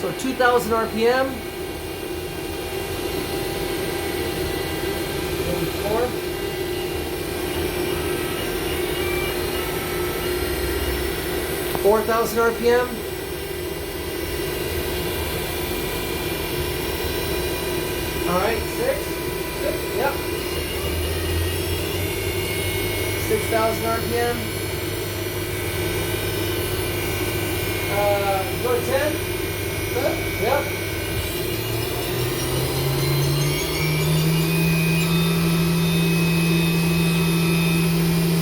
So 2,000 RPM. Maybe 4,000 RPM. All right, 6. Yep. 6,000 RPM. Go to 10. Yep.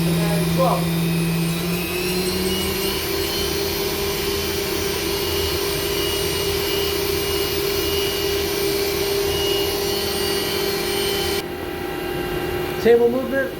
And then 12. Table movement.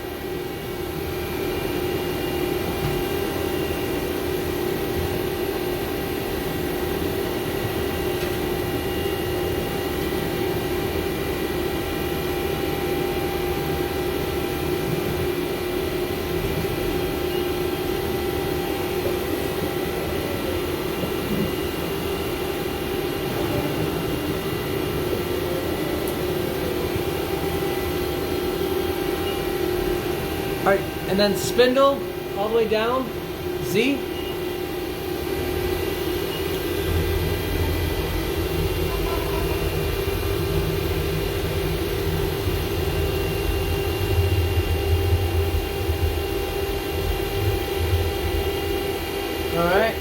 All right, and then spindle all the way down, Z. All right,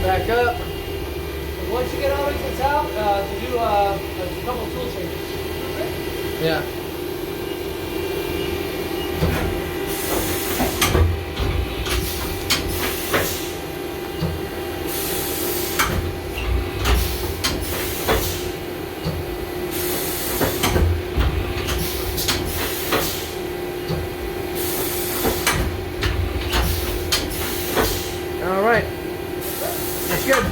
back up. And once you get all the way to the top, to do a couple tool changes. Yeah. All right, that's good.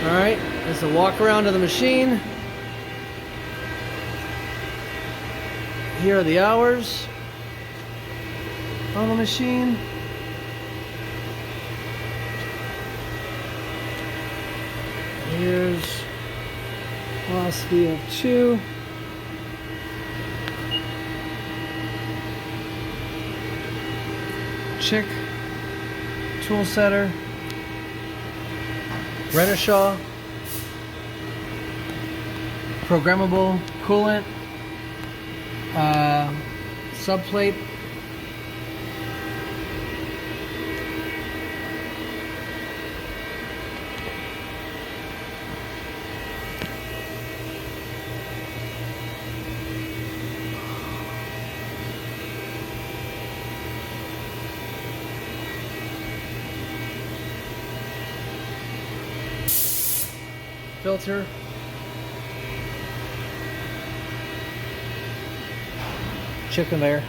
All right, there's a walk around to the machine. Here are the hours on the machine. Here's velocity of 2. Chick. Tool setter, Renishaw, programmable coolant, subplate, filter, chicken there.